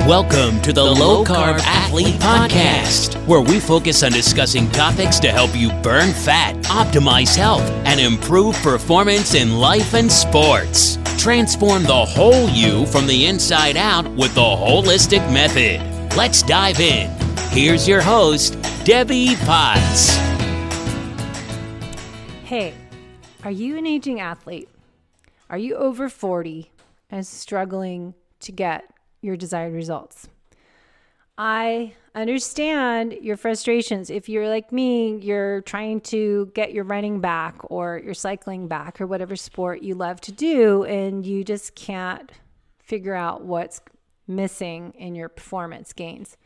Welcome to the Low Carb Athlete Podcast, where we focus on discussing topics to help you burn fat, optimize health, and improve performance in life and sports. Transform the whole you from the inside out with the WHOLESTIC Method. Let's dive in. Here's your host, Debbie Potts. Hey, are you an aging athlete? Are you over 40 and struggling to get your desired results? I understand your frustrations. If you're like me, you're trying to get your running back or your cycling back or whatever sport you love to do, and you just can't figure out what's missing in your performance gains.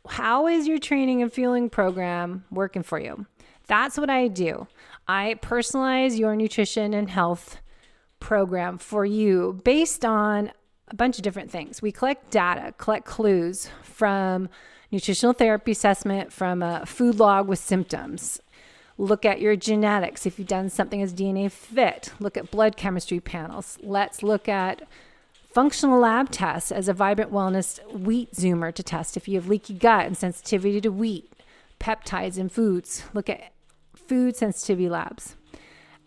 How is your training and fueling program working for you? That's what I do. I personalize your nutrition and health program for you based on a bunch of different things. We collect data, collect clues from nutritional therapy assessment, from a food log with symptoms. Look at your genetics. If you've done something as DNA Fit, look at blood chemistry panels. Let's look at functional lab tests as a Vibrant Wellness wheat zoomer to test if you have leaky gut and sensitivity to wheat, peptides in foods. Look at food sensitivity labs.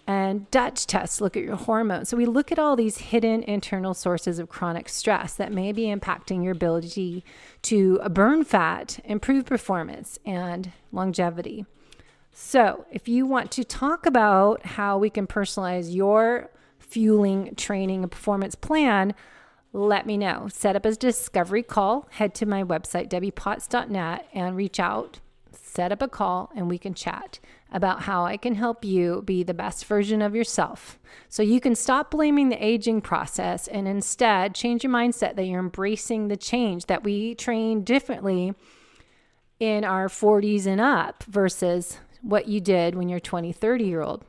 And Dutch tests, look at your hormones. So we look at all these hidden internal sources of chronic stress that may be impacting your ability to burn fat, improve performance, and longevity. So if you want to talk about how we can personalize your fueling, training, and performance plan, let me know. Set up a discovery call. Head to my website, debbiepotts.net, and reach out. Set up a call and we can chat about how I can help you be the best version of yourself. So you can stop blaming the aging process and instead change your mindset that you're embracing the change, that we train differently in our 40s and up versus what you did when you're 20, 30-year-old.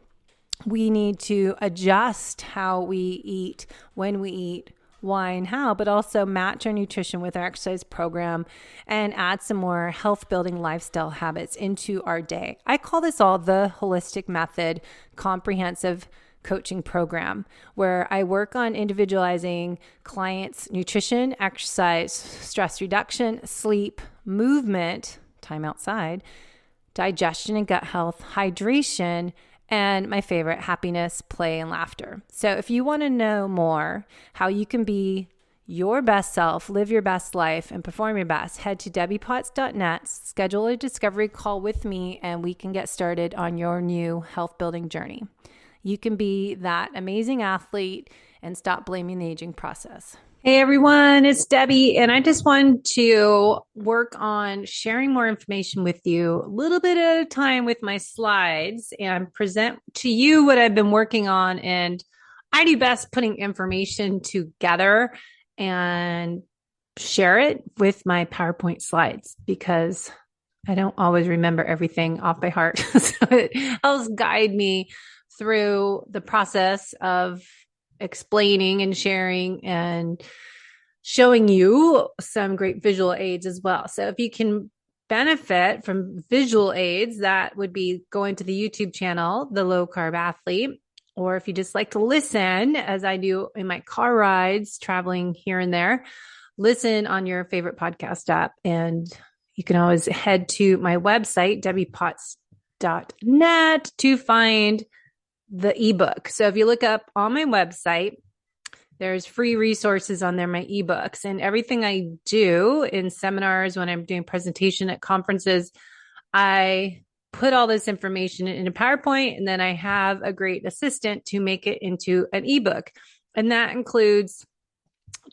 We need to adjust how we eat, when we eat, why and how, but also match our nutrition with our exercise program and add some more health building lifestyle habits into our day. I call this all the WHOLESTIC Method comprehensive coaching program, where I work on individualizing clients' nutrition, exercise, stress reduction, sleep, movement, time outside, digestion and gut health, hydration, and my favorite, happiness, play, and laughter. So if you want to know more how you can be your best self, live your best life, and perform your best, head to debbiepotts.net, schedule a discovery call with me, and we can get started on your new health building journey. You can be that amazing athlete and stop blaming the aging process. Hey everyone, it's Debbie, and I just wanted to work on sharing more information with you a little bit at a time with my slides and present to you what I've been working on. And I do best putting information together and share it with my PowerPoint slides because I don't always remember everything off by heart. So it helps guide me through the process of explaining and sharing and showing you some great visual aids as well. So if you can benefit from visual aids, that would be going to the YouTube channel, The Low Carb Athlete, or if you just like to listen, as I do in my car rides, traveling here and there, listen on your favorite podcast app. And you can always head to my website, debbiepotts.net, to find the ebook. So if you look up on my website, there's free resources on there, my ebooks, and everything I do in seminars, when I'm doing presentation at conferences, I put all this information in a PowerPoint, and then I have a great assistant to make it into an ebook. And that includes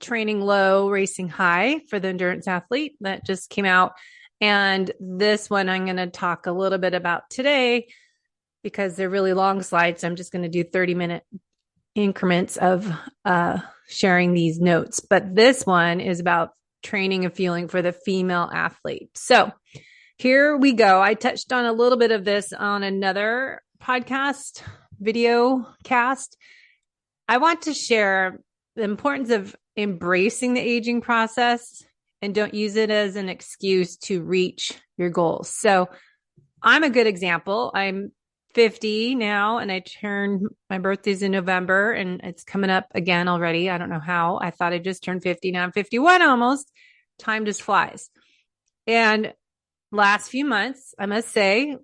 Training Low, Racing High for the endurance athlete that just came out. And this one I'm going to talk a little bit about today, because they're really long slides. I'm just going to do 30-minute increments of sharing these notes. But this one is about training and fueling for the female athlete. So here we go. I touched on a little bit of this on another podcast, video cast. I want to share the importance of embracing the aging process and don't use it as an excuse to reach your goals. So I'm a good example. I'm 50 now, and my birthday's in November, and it's coming up again already. I don't know how. I thought I just turned 50. Now I'm 51 almost. Time just flies. And last few months, I must say,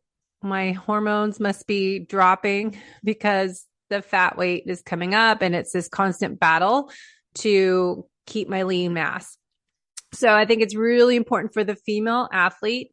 my hormones must be dropping because the fat weight is coming up, and it's this constant battle to keep my lean mass. So I think it's really important for the female athlete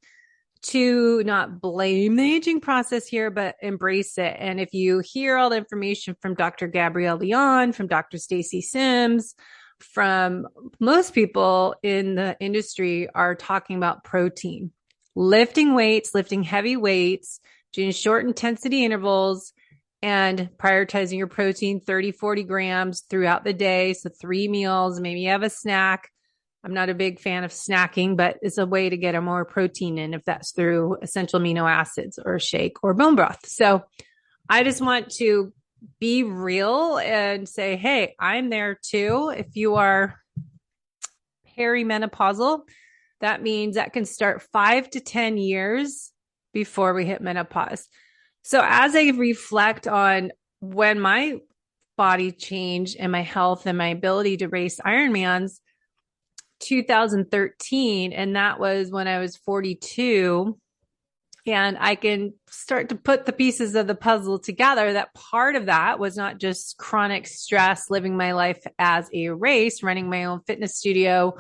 to not blame the aging process here, but embrace it. And if you hear all the information from Dr. Gabrielle Leon, from Dr. Stacy Sims, from most people in the industry are talking about protein, lifting weights, lifting heavy weights, doing short intensity intervals, and prioritizing your protein 30, 40 grams throughout the day. So 3 meals, maybe you have a snack. I'm not a big fan of snacking, but it's a way to get a more protein in if that's through essential amino acids or a shake or bone broth. So I just want to be real and say, hey, I'm there too. If you are perimenopausal, that means that can start 5 to 10 years before we hit menopause. So as I reflect on when my body changed and my health and my ability to race Ironmans, 2013, and that was when I was 42, and I can start to put the pieces of the puzzle together. That part of that was not just chronic stress, living my life as a race, running my own fitness studio,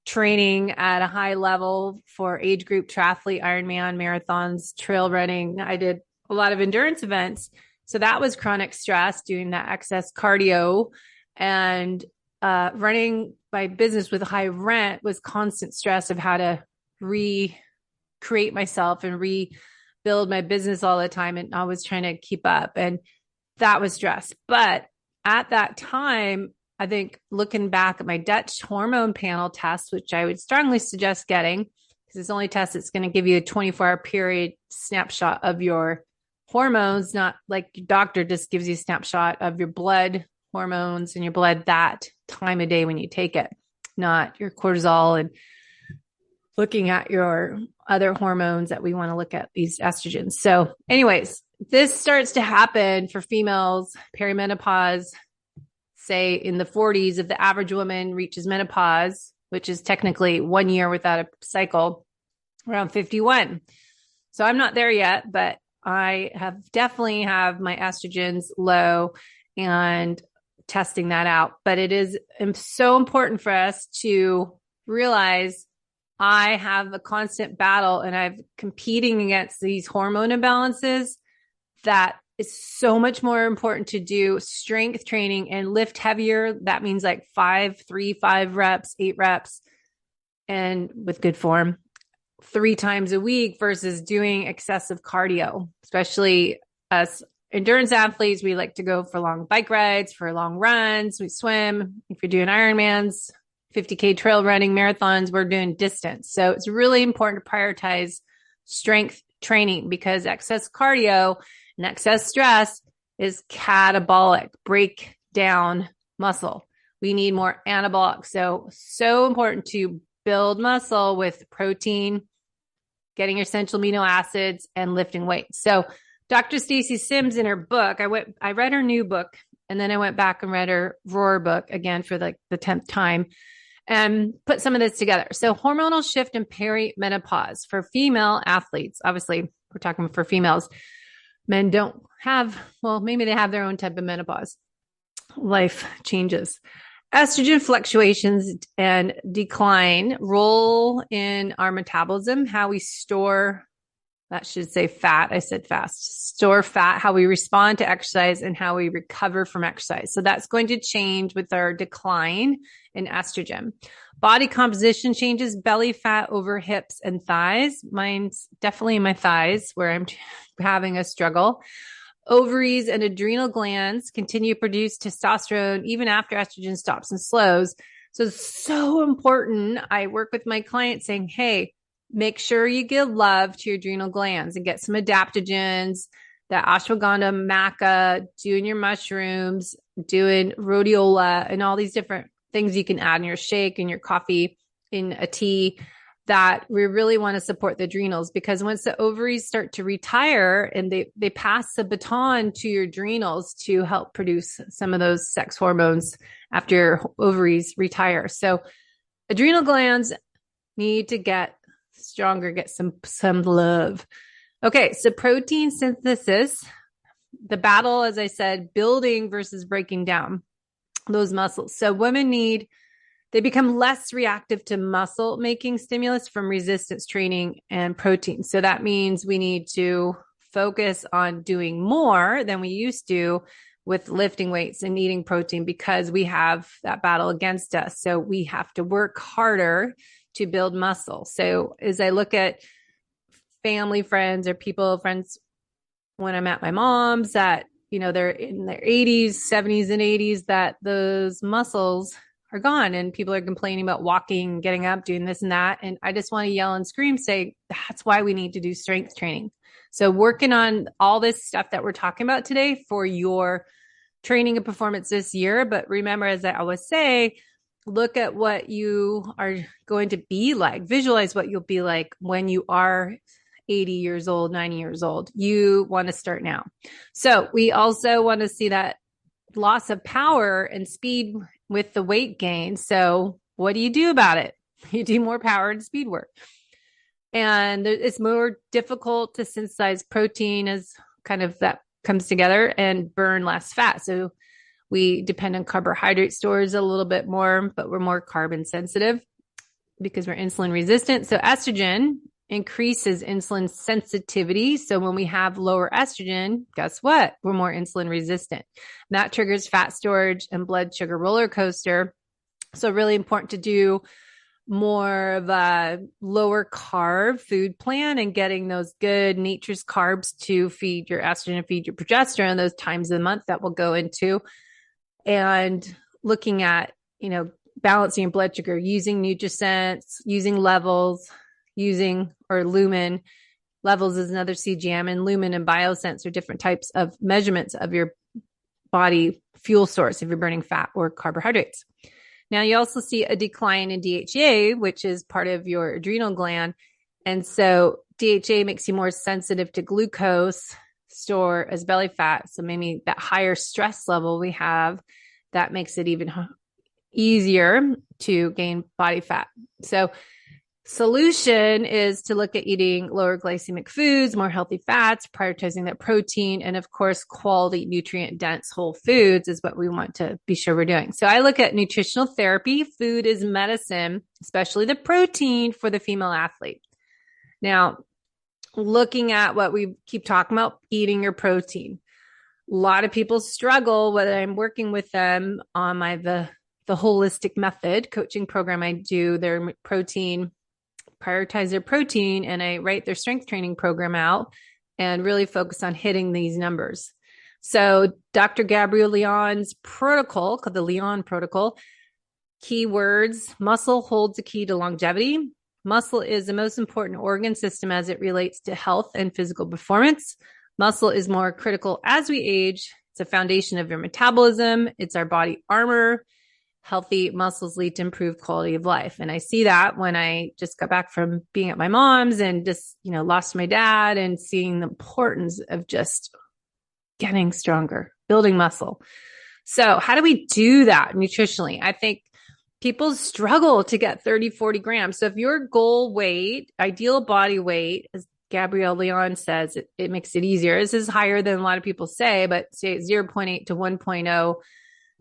training at a high level for age group triathlete, Ironman, marathons, trail running. I did a lot of endurance events. So that was chronic stress, doing that excess cardio, and running my business with high rent was constant stress of how to recreate myself and rebuild my business all the time. And I was trying to keep up, and that was stress. But at that time, I think looking back at my Dutch hormone panel test, which I would strongly suggest getting, because it's the only test that's going to give you a 24-hour period snapshot of your hormones, not like your doctor just gives you a snapshot of your blood hormones and your blood that time of day when you take it, not your cortisol and looking at your other hormones that we want to look at, these estrogens. So anyways, this starts to happen for females, perimenopause, say in the 40s. If the average woman reaches menopause, which is technically 1 year without a cycle, around 51. So I'm not there yet, but I definitely have my estrogens low and testing that out. But it is so important for us to realize I have a constant battle, and I'm competing against these hormone imbalances that is so much more important to do strength training and lift heavier. That means like 5 reps, 8 reps, and with good form 3 times a week versus doing excessive cardio. Especially us endurance athletes, we like to go for long bike rides, for long runs. We swim. If you're doing Ironmans, 50K trail running, marathons, we're doing distance. So it's really important to prioritize strength training, because excess cardio and excess stress is catabolic, break down muscle. We need more anabolic. So important to build muscle with protein, getting your essential amino acids, and lifting weights. So Dr. Stacy Sims, in her book, I read her new book, and then I went back and read her Roar book again for like the 10th time, and put some of this together. So hormonal shift in perimenopause for female athletes. Obviously, we're talking for females. Men don't have, well, maybe they have their own type of menopause. Life changes. Estrogen fluctuations and decline role in our metabolism, how we store, that should say fat. I said fast. Store fat, how we respond to exercise, and how we recover from exercise. So that's going to change with our decline in estrogen. Body composition changes, belly fat over hips and thighs. Mine's definitely in my thighs where I'm having a struggle. Ovaries and adrenal glands continue to produce testosterone even after estrogen stops and slows. So it's so important. I work with my clients saying, hey, make sure you give love to your adrenal glands and get some adaptogens, that ashwagandha, maca, doing your mushrooms, doing rhodiola, and all these different things you can add in your shake, in your coffee, in a tea that we really want to support the adrenals, because once the ovaries start to retire and they pass the baton to your adrenals to help produce some of those sex hormones after your ovaries retire. So adrenal glands need to get stronger, get some love. Okay. So protein synthesis, the battle, as I said, building versus breaking down those muscles. So women they become less reactive to muscle making stimulus from resistance training and protein. So that means we need to focus on doing more than we used to with lifting weights and eating protein, because we have that battle against us. So we have to work harder to build muscle. So as I look at family friends or friends, when I'm at my mom's that, they're in their 80s, 70s and 80s, that those muscles are gone and people are complaining about walking, getting up, doing this and that. And I just want to yell and scream, say, that's why we need to do strength training. So working on all this stuff that we're talking about today for your training and performance this year. But remember, as I always say, look at what you are going to be like, visualize what you'll be like when you are 80 years old, 90 years old. You want to start now. So we also want to see that loss of power and speed with the weight gain. So what do you do about it? You do more power and speed work. And it's more difficult to synthesize protein as kind of that comes together and burn less fat. So we depend on carbohydrate stores a little bit more, but we're more carbon sensitive because we're insulin resistant. So estrogen increases insulin sensitivity. So when we have lower estrogen, guess what? We're more insulin resistant. And that triggers fat storage and blood sugar roller coaster. So really important to do more of a lower carb food plan and getting those good nature's carbs to feed your estrogen and feed your progesterone those times of the month that we'll go into. And looking at, balancing your blood sugar, using NutriSense, using levels, or lumen. Levels is another CGM, and lumen and biosense are different types of measurements of your body fuel source if you're burning fat or carbohydrates. Now you also see a decline in DHEA, which is part of your adrenal gland. And so DHEA makes you more sensitive to glucose store as belly fat. So maybe that higher stress level we have, that makes it even easier to gain body fat. So solution is to look at eating lower glycemic foods, more healthy fats, prioritizing that protein, and of course, quality nutrient dense whole foods is what we want to be sure we're doing. So I look at nutritional therapy. Food is medicine, especially the protein for the female athlete. Now, looking at what we keep talking about, eating your protein. A lot of people struggle, whether I'm working with them on the WHOLESTIC Method coaching program. I do their protein, prioritize their protein, and I write their strength training program out and really focus on hitting these numbers. So Dr. Gabrielle Leon's protocol, called the Leon protocol, keywords: muscle holds the key to longevity. Muscle is the most important organ system as it relates to health and physical performance. Muscle is more critical as we age. It's a foundation of your metabolism. It's our body armor. Healthy muscles lead to improved quality of life. And I see that when I just got back from being at my mom's and just, lost my dad, and seeing the importance of just getting stronger, building muscle. So how do we do that nutritionally? I think people struggle to get 30, 40 grams. So if your goal weight, ideal body weight, as Gabrielle Leon says, it makes it easier. This is higher than a lot of people say, but say 0.8 to 1.0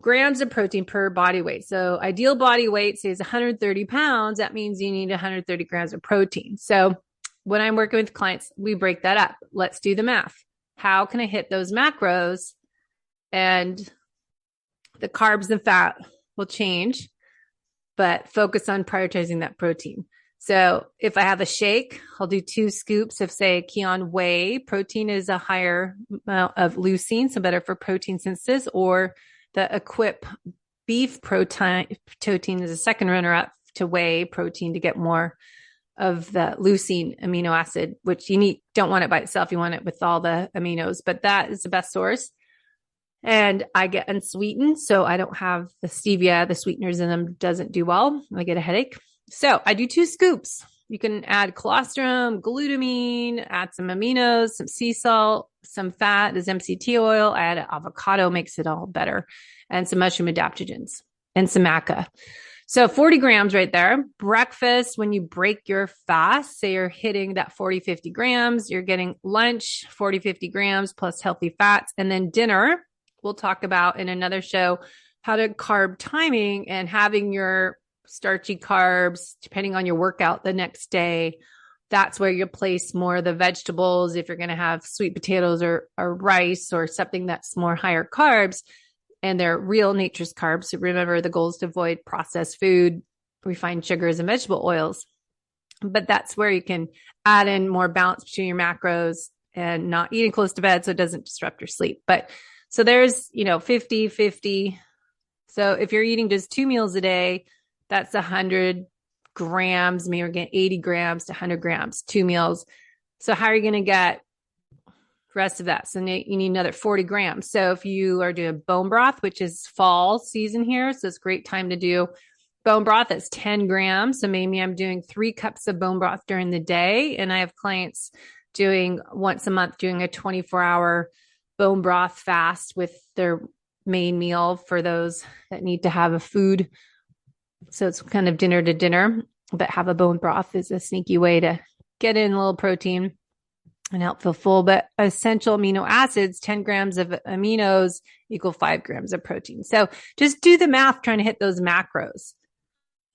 grams of protein per body weight. So ideal body weight says 130 pounds. That means you need 130 grams of protein. So when I'm working with clients, we break that up. Let's do the math. How can I hit those macros? And the carbs and fat will change, but focus on prioritizing that protein. So if I have a shake, I'll do 2 scoops of, say, Kion whey. Protein is a higher amount of leucine, so better for protein synthesis, or the Equip beef protein is a second runner-up to whey protein to get more of the leucine amino acid, which don't want it by itself. You want it with all the aminos, but that is the best source. And I get unsweetened, so I don't have the stevia, the sweeteners in them doesn't do well. I get a headache. So I do 2 scoops You can add colostrum, glutamine, add some aminos, some sea salt, some fat is MCT oil, add avocado, makes it all better, and some mushroom adaptogens and some maca. So 40 grams right there. Breakfast, when you break your fast, say you're hitting that 40, 50 grams, you're getting lunch, 40, 50 grams plus healthy fats. And then dinner, we'll talk about in another show, how to carb timing and having your starchy carbs, depending on your workout the next day. That's where you place more of the vegetables. If you're going to have sweet potatoes or rice or something that's more higher carbs, and they're real nature's carbs. So remember, the goal is to avoid processed food, refined sugars, and vegetable oils. But that's where you can add in more balance between your macros and not eating close to bed so it doesn't disrupt your sleep. But so there's, 50, 50. So if you're eating just 2 meals a day, that's 100 grams. Maybe we're getting 80 grams to 100 grams, 2 meals. So how are you going to get rest of that? So you need another 40 grams. So if you are doing bone broth, which is fall season here, so it's a great time to do bone broth. That's 10 grams. So maybe I'm doing 3 cups of bone broth during the day. And I have clients doing once a month, doing a 24-hour bone broth fast with their main meal for those that need to have a food. So it's kind of dinner to dinner, but have a bone broth is a sneaky way to get in a little protein and help feel full. But essential amino acids, 10 grams of aminos equal 5 grams of protein. So just do the math trying to hit those macros.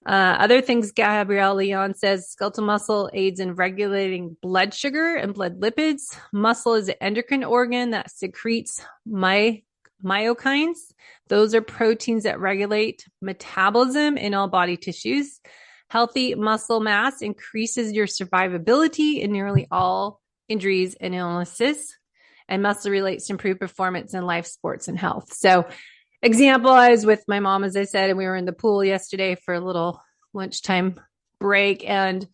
Other things, Gabrielle Leon says, skeletal muscle aids in regulating blood sugar and blood lipids. Muscle is an endocrine organ that secretes myokines. Those are proteins that regulate metabolism in all body tissues. Healthy muscle mass increases your survivability in nearly all injuries and illnesses, and muscle relates to improved performance in life, sports, and health. So example, I was with my mom, as I said, and we were in the pool yesterday for a little lunchtime break, and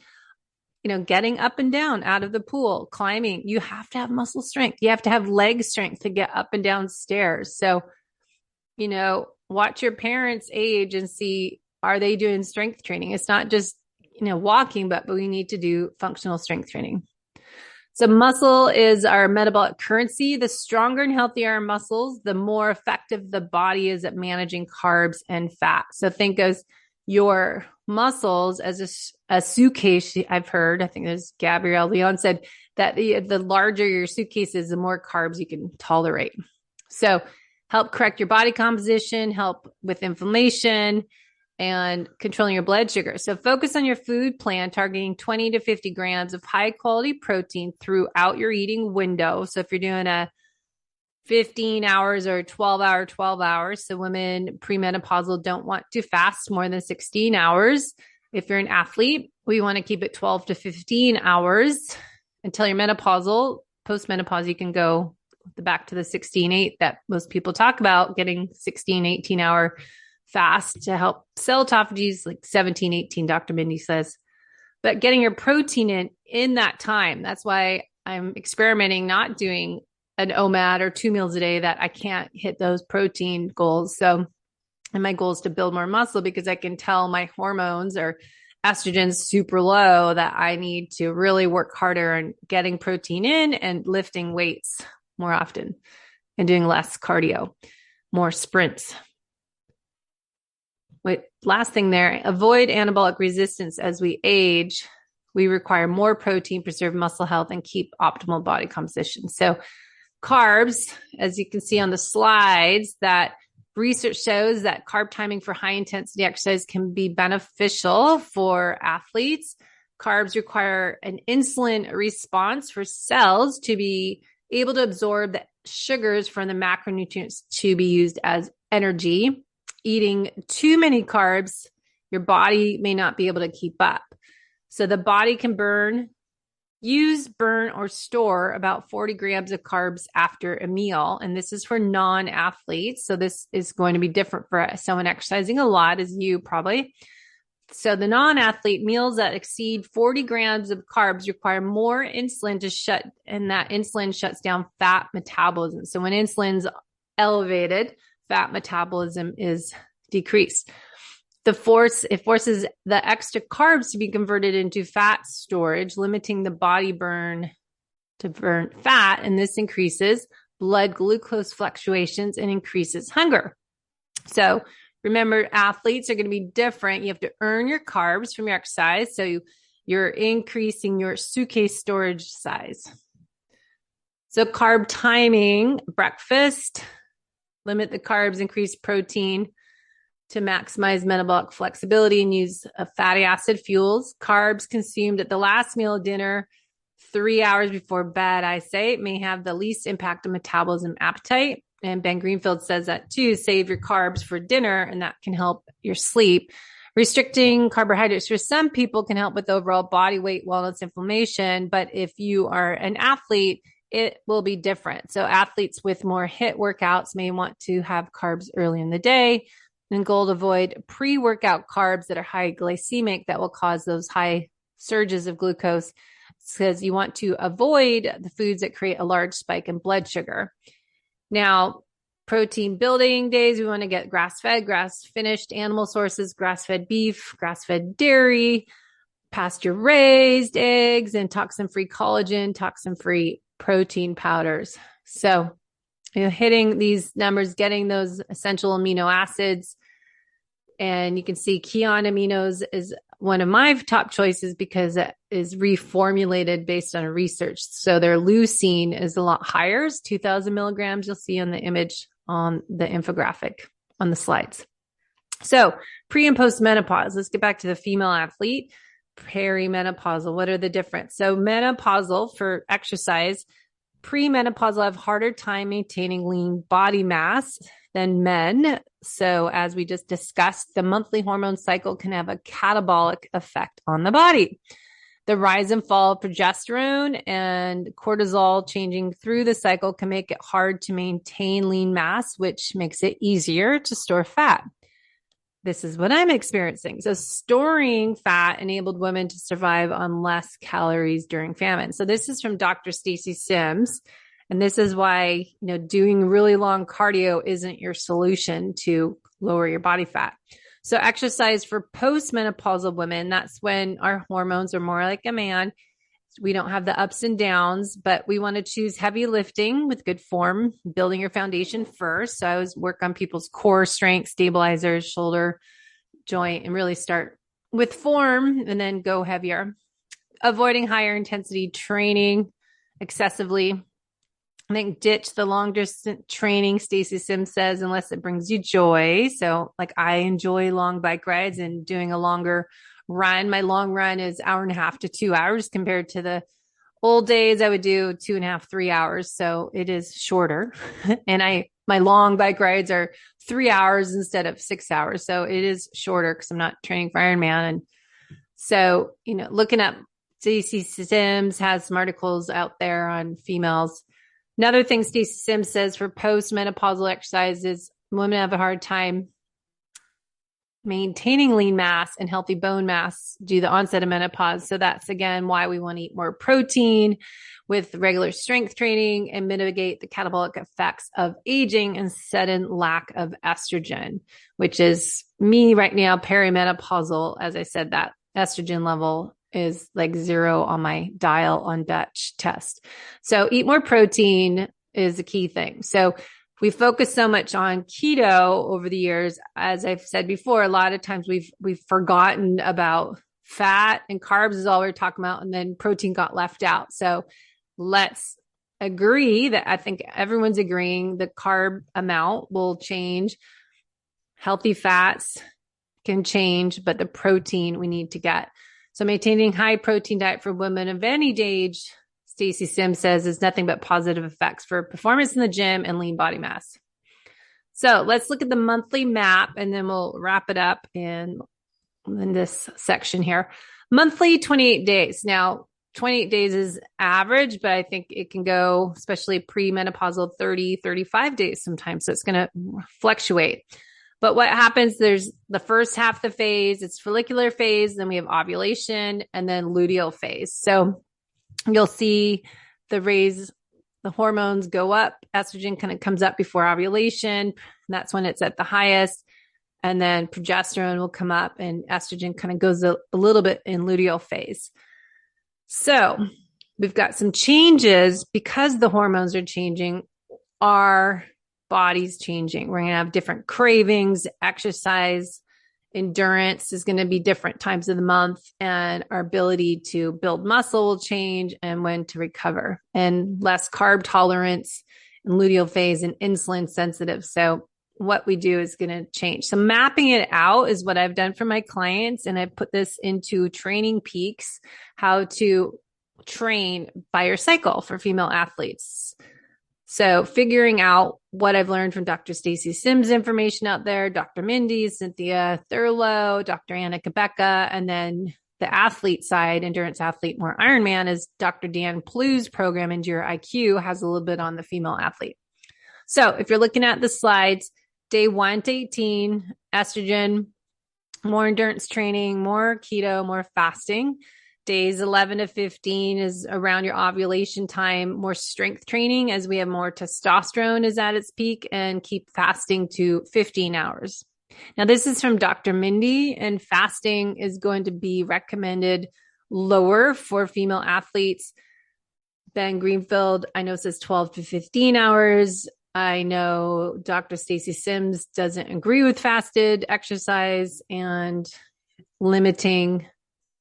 getting up and down out of the pool, climbing, you have to have muscle strength. You have to have leg strength to get up and down stairs. So, watch your parents' age and see, are they doing strength training? It's not just, walking, but we need to do functional strength training. So muscle is our metabolic currency. The stronger and healthier our muscles, the more effective the body is at managing carbs and fat. So think of your muscles as a suitcase. I've heard, I think there's Gabrielle Leon said that the larger your suitcase is, the more carbs you can tolerate. So help correct your body composition, help with inflammation, and controlling your blood sugar. So focus on your food plan, targeting 20 to 50 grams of high quality protein throughout your eating window. So if you're doing a 15 hours or 12 hours, so women premenopausal don't want to fast more than 16 hours. If you're an athlete, we want to keep it 12 to 15 hours until you're menopausal. Post-menopause, you can go back to the 16-8 that most people talk about, getting 16, 18 hour fast to help cell autophagy, like 17, 18, Dr. Mindy says. But getting your protein in that time, that's why I'm experimenting not doing an OMAD or 2 meals a day that I can't hit those protein goals. So, and my goal is to build more muscle because I can tell my hormones or estrogen's super low that I need to really work harder on getting protein in and lifting weights more often and doing less cardio, more sprints. Wait, last thing there, avoid anabolic resistance. As we age, we require more protein, preserve muscle health, and keep optimal body composition. So carbs, as you can see on the slides, that research shows that carb timing for high intensity exercise can be beneficial for athletes. Carbs require an insulin response for cells to be able to absorb the sugars from the macronutrients to be used as energy. Eating too many carbs, your body may not be able to keep up. So the body can burn, or store about 40 grams of carbs after a meal. And this is for non-athletes. So this is going to be different for someone exercising a lot, as you probably. So the non-athlete, meals that exceed 40 grams of carbs require more insulin to shut, and that insulin shuts down fat metabolism. So when insulin's elevated, fat metabolism is decreased. It forces the extra carbs to be converted into fat storage, limiting the body to burn fat. And this increases blood glucose fluctuations and increases hunger. So remember, athletes are going to be different. You have to earn your carbs from your exercise. So you're increasing your suitcase storage size. So carb timing, breakfast, limit the carbs, increase protein to maximize metabolic flexibility and use fatty acid fuels. Carbs consumed at the last meal of dinner, 3 hours before bed, I say, may have the least impact on metabolism and appetite. And Ben Greenfield says that too, save your carbs for dinner, and that can help your sleep. Restricting carbohydrates for some people can help with overall body weight, wellness, inflammation. But if you are an athlete, it will be different. So athletes with more HIIT workouts may want to have carbs early in the day. And goal to avoid pre-workout carbs that are high glycemic that will cause those high surges of glucose, because you want to avoid the foods that create a large spike in blood sugar. Now, protein building days, we want to get grass-fed, grass-finished animal sources, grass-fed beef, grass-fed dairy, pasture-raised eggs, and toxin-free collagen, toxin-free protein powders. So, hitting these numbers, getting those essential amino acids. And you can see Kion aminos is one of my top choices because it is reformulated based on research. So their leucine is a lot higher, it's 2,000 milligrams. You'll see on the image on the infographic on the slides. So pre and post menopause, let's get back to the female athlete. Perimenopausal, what are the difference? So menopausal for exercise, premenopausal have harder time maintaining lean body mass than men. So as we just discussed, the monthly hormone cycle can have a catabolic effect on the body. The rise and fall of progesterone and cortisol changing through the cycle can make it hard to maintain lean mass, which makes it easier to store fat. This is what I'm experiencing. So storing fat enabled women to survive on less calories during famine. So this is from Dr. Stacy Sims. And this is why, doing really long cardio isn't your solution to lower your body fat. So exercise for post-menopausal women, that's when our hormones are more like a man. We don't have the ups and downs, but we want to choose heavy lifting with good form, building your foundation first. So I always work on people's core strength, stabilizers, shoulder, joint, and really start with form and then go heavier. Avoiding higher intensity training excessively. I think ditch the long distance training, Stacy Sims says, unless it brings you joy. So like I enjoy long bike rides and doing a longer run. My long run is 1.5 to 2 hours compared to the old days. I would do 2.5, 3 hours. So it is shorter. And my long bike rides are 3 hours instead of 6 hours. So it is shorter because I'm not training for Ironman. And so, looking up Stacy Sims has some articles out there on females. Another thing Stacy Sims says for post-menopausal exercises, women have a hard time maintaining lean mass and healthy bone mass due to the onset of menopause. So that's, again, why we want to eat more protein with regular strength training and mitigate the catabolic effects of aging and sudden lack of estrogen, which is me right now, perimenopausal. As I said, that estrogen level is like 0 on my dial on Dutch test. So eat more protein is a key thing. So we focus so much on keto over the years. As I've said before, a lot of times we've forgotten about fat and carbs is all we're talking about. And then protein got left out. So let's agree that I think everyone's agreeing the carb amount will change. Healthy fats can change, but the protein we need to get. So maintaining high protein diet for women of any age, Stacy Sims says, is nothing but positive effects for performance in the gym and lean body mass. So let's look at the monthly map and then we'll wrap it up in this section here. Monthly, 28 days. Now, 28 days is average, but I think it can go, especially premenopausal, 30, 35 days sometimes. So it's going to fluctuate. But what happens, there's the first half of the phase, it's follicular phase, then we have ovulation, and then luteal phase. So you'll see the hormones go up, estrogen kind of comes up before ovulation, and that's when it's at the highest. And then progesterone will come up and estrogen kind of goes a little bit in luteal phase. So we've got some changes because the hormones are changing, our body's changing. We're going to have different cravings, exercise, endurance is going to be different times of the month, and our ability to build muscle will change and when to recover, and less carb tolerance and luteal phase and insulin sensitive. So what we do is going to change. So mapping it out is what I've done for my clients. And I put this into Training Peaks, how to train by your cycle for female athletes. So figuring out what I've learned from Dr. Stacy Sims information out there, Dr. Mindy, Cynthia Thurlow, Dr. Anna Kabecka, and then the athlete side, endurance athlete, more Ironman, is Dr. Dan Plu's program, Endure IQ, has a little bit on the female athlete. So if you're looking at the slides, day 1 to 18, estrogen, more endurance training, more keto, more fasting. Days 11 to 15 is around your ovulation time, more strength training as we have more testosterone is at its peak, and keep fasting to 15 hours. Now, this is from Dr. Mindy, and fasting is going to be recommended lower for female athletes. Ben Greenfield, I know, says 12 to 15 hours. I know Dr. Stacy Sims doesn't agree with fasted exercise and limiting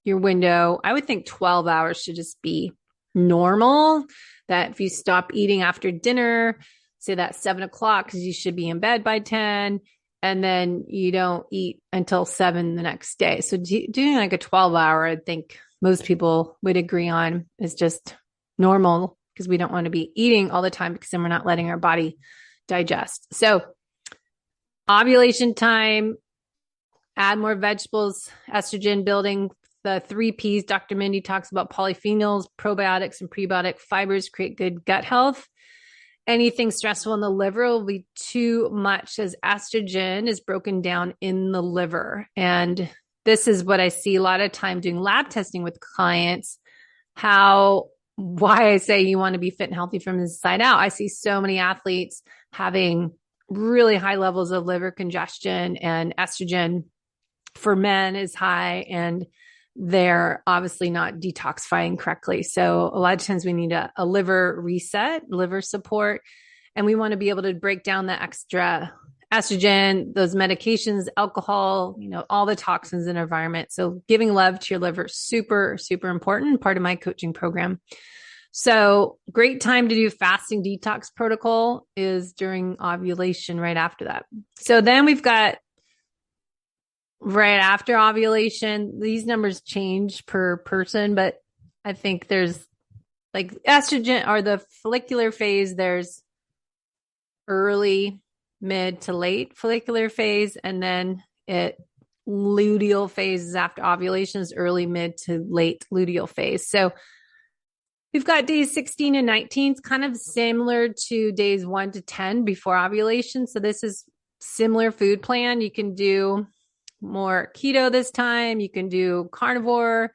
your window. I would think 12 hours should just be normal, that if you stop eating after dinner, say that's 7 o'clock, because you should be in bed by 10, and then you don't eat until 7 the next day. So doing like a 12-hour, I think most people would agree on, is just normal, because we don't want to be eating all the time, because then we're not letting our body digest. So ovulation time, add more vegetables, estrogen building, the 3 Ps. Dr. Mindy talks about polyphenols, probiotics, and prebiotic fibers create good gut health. Anything stressful in the liver will be too much, as estrogen is broken down in the liver. And this is what I see a lot of time doing lab testing with clients, why I say you want to be fit and healthy from the inside out. I see so many athletes having really high levels of liver congestion, and estrogen for men is high, and they're obviously not detoxifying correctly. So a lot of times we need a liver reset, liver support, and we want to be able to break down the extra estrogen, those medications, alcohol, all the toxins in the environment. So giving love to your liver, super, super important, part of my coaching program. So great time to do fasting detox protocol is during ovulation, right after that. So then we've got right after ovulation, these numbers change per person, but I think there's like estrogen or the follicular phase, there's early, mid to late follicular phase, and then luteal phases after ovulation is early, mid to late luteal phase. So we've got days 16 and 19, it's kind of similar to days 1 to 10 before ovulation. So this is similar food plan. You can do more keto this time. You can do carnivore.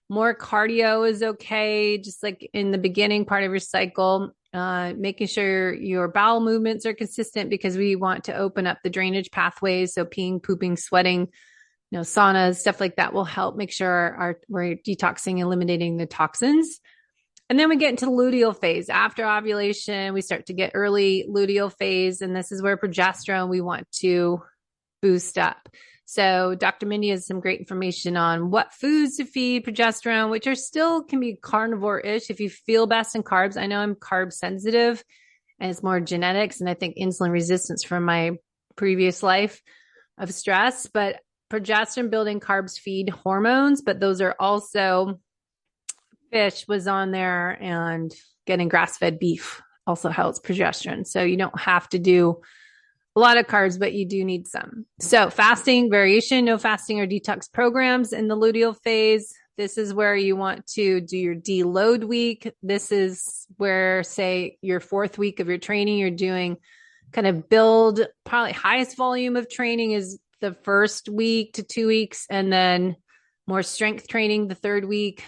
More cardio is okay, just like in the beginning part of your cycle. Making sure your bowel movements are consistent, because we want to open up the drainage pathways. So peeing, pooping, sweating, saunas, stuff like that will help make sure we're detoxing, eliminating the toxins. And then we get into the luteal phase. After ovulation, we start to get early luteal phase. And this is where progesterone we want to boost up. So Dr. Mindy has some great information on what foods to feed progesterone, which can be carnivore-ish if you feel best in carbs. I know I'm carb sensitive, and it's more genetics, and I think insulin resistance from my previous life of stress. But progesterone building carbs feed hormones, but those are also, fish was on there, and getting grass-fed beef also helps progesterone. So you don't have to do a lot of carbs, but you do need some. So fasting, variation, no fasting or detox programs in the luteal phase. This is where you want to do your deload week. This is where, say, your 4th week of your training, you're doing kind of build, probably highest volume of training is the first week to 2 weeks, and then more strength training the 3rd week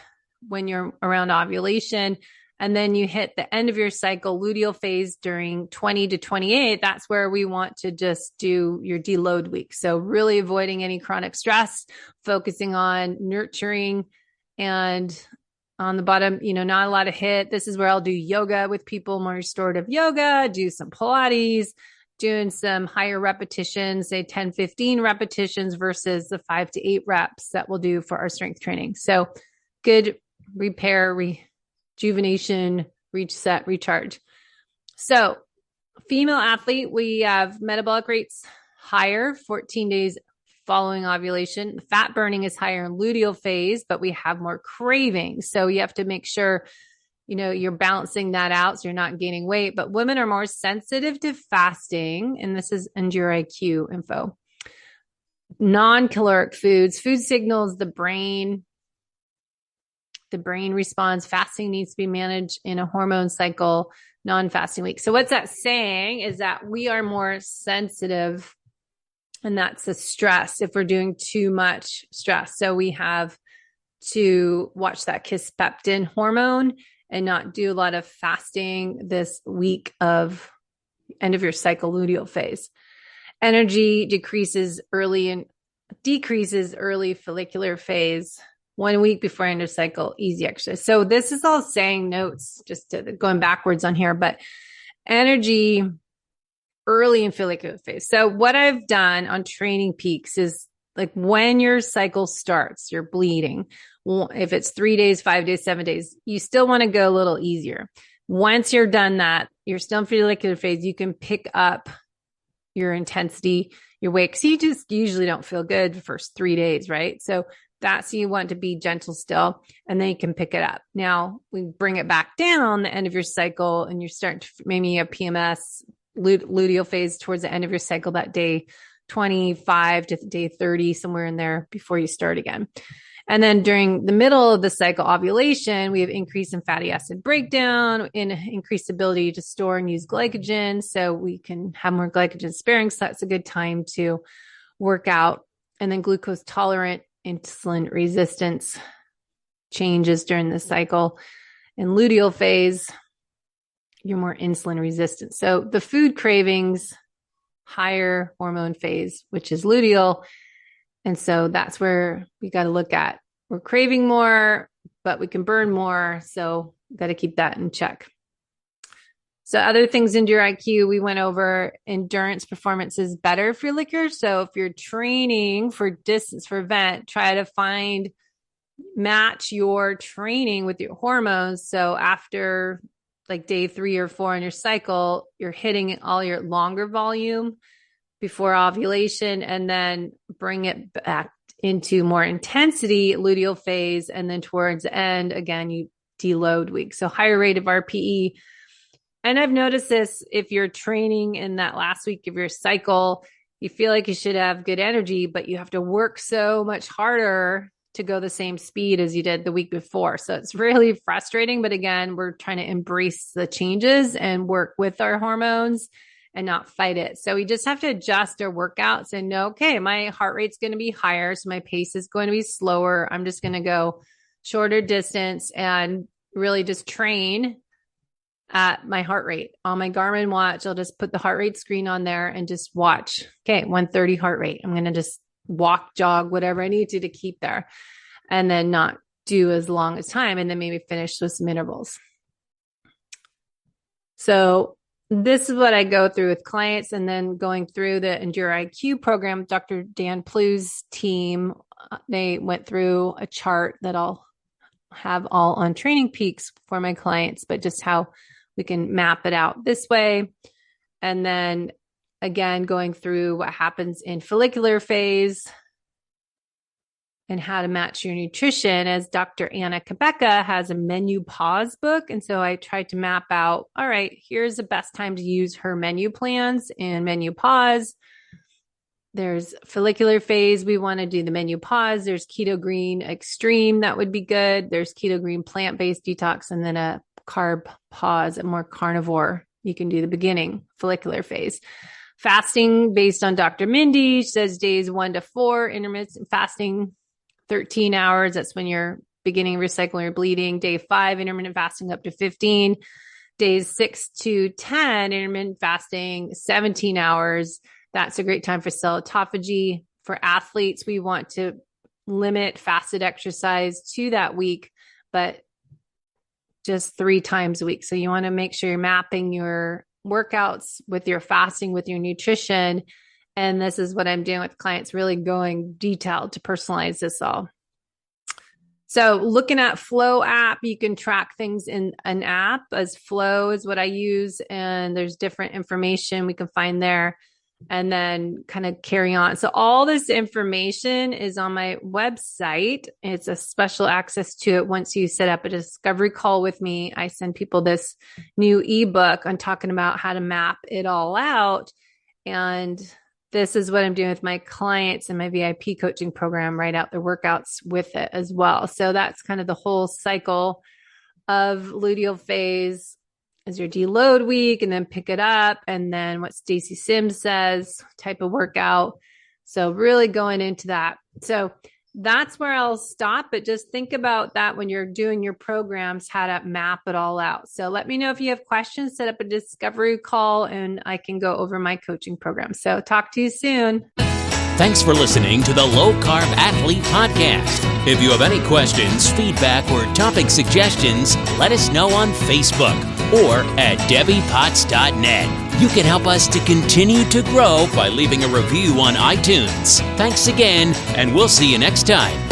when you're around ovulation. And then you hit the end of your cycle, luteal phase during 20 to 28. That's where we want to just do your deload week. So really avoiding any chronic stress, focusing on nurturing, and on the bottom, not a lot of HIIT. This is where I'll do yoga with people, more restorative yoga, do some Pilates, doing some higher repetitions, say 10, 15 repetitions versus the 5 to 8 reps that we'll do for our strength training. So good repair, rejuvenation, reset, recharge. So female athlete, we have metabolic rates higher 14 days following ovulation. Fat burning is higher in luteal phase, but we have more cravings. So you have to make sure, you're balancing that out so you're not gaining weight. But women are more sensitive to fasting. And this is EndurIQ info. Non-caloric foods, food signals the brain. The brain responds. Fasting needs to be managed in a hormone cycle, non-fasting week. So what's that saying is that we are more sensitive, and that's the stress if we're doing too much stress. So we have to watch that kisspeptin hormone and not do a lot of fasting this week of end of your cycle luteal phase. Energy decreases early follicular phase 1 week before end of cycle, easy exercise. So this is all saying notes, just going backwards on here, but energy early in follicular phase. So what I've done on Training Peaks is like when your cycle starts, you're bleeding. If it's 3 days, 5 days, 7 days, you still want to go a little easier. Once you're done that, you're still in follicular phase, you can pick up your intensity, your weight, because you just usually don't feel good the first 3 days, right? So that's, you want to be gentle still, and then you can pick it up. Now we bring it back down the end of your cycle, and you're starting to maybe a PMS, luteal phase towards the end of your cycle, that day 25 to day 30, somewhere in there before you start again. And then during the middle of the cycle, ovulation, we have increase in fatty acid breakdown, in increased ability to store and use glycogen. So we can have more glycogen sparing. So that's a good time to work out. And then glucose tolerant, insulin resistance changes during the cycle. In luteal phase, you're more insulin resistant. So the food cravings, higher hormone phase, which is luteal. And so that's where we got to look at. We're craving more, but we can burn more. So got to keep that in check. So other things in EndurIQ, we went over endurance performance is better for liquor. So if you're training for distance, for event, try to match your training with your hormones. So after like day 3 or 4 in your cycle, you're hitting all your longer volume before ovulation, and then bring it back into more intensity, luteal phase. And then towards the end, again, you deload week. So higher rate of RPE. And I've noticed this, if you're training in that last week of your cycle, you feel like you should have good energy, but you have to work so much harder to go the same speed as you did the week before. So it's really frustrating. But again, we're trying to embrace the changes and work with our hormones and not fight it. So we just have to adjust our workouts and know, okay, my heart rate's going to be higher, so my pace is going to be slower. I'm just going to go shorter distance and really just train at my heart rate. On my Garmin watch, I'll just put the heart rate screen on there and just watch. Okay, 130 heart rate. I'm going to just walk, jog, whatever I need to keep there, and then not do as long as time, and then maybe finish with some intervals. So this is what I go through with clients, and then going through the EndurIQ program, Dr. Dan Plu's team, they went through a chart that I'll have all on Training Peaks for my clients, but just how we can map it out this way. And then again, going through what happens in follicular phase and how to match your nutrition, as Dr. Anna Kabecka has a Menopause book. And so I tried to map out, all right, here's the best time to use her menu plans in Menopause. There's follicular phase. We want to do the Menopause. There's Keto Green Extreme. That would be good. There's Keto Green plant-based detox, and then a carb pause, a more carnivore. You can do the beginning follicular phase. Fasting based on Dr. Mindy, she says days 1 to 4, intermittent fasting, 13 hours. That's when you're beginning recycling or bleeding. Day 5, intermittent fasting up to 15. Days 6 to 10, intermittent fasting, 17 hours. That's a great time for cell autophagy. For athletes, we want to limit fasted exercise to that week, but just 3 times a week. So you want to make sure you're mapping your workouts with your fasting, with your nutrition. And this is what I'm doing with clients, really going detailed to personalize this all. So looking at Flow app, you can track things in an app, as Flow is what I use. And there's different information we can find there and then kind of carry on. So all this information is on my website. It's a special access to it. Once you set up a discovery call with me, I send people this new ebook on talking about how to map it all out. And this is what I'm doing with my clients in my VIP coaching program, write out their workouts with it as well. So that's kind of the whole cycle of luteal phase is your deload week, and then pick it up. And then what Stacy Sims says, type of workout. So really going into that. So that's where I'll stop, but just think about that when you're doing your programs, how to map it all out. So let me know if you have questions, set up a discovery call, and I can go over my coaching program. So talk to you soon. Thanks for listening to the Low Carb Athlete Podcast. If you have any questions, feedback, or topic suggestions, let us know on Facebook or at debbiepotts.net. You can help us to continue to grow by leaving a review on iTunes. Thanks again, and we'll see you next time.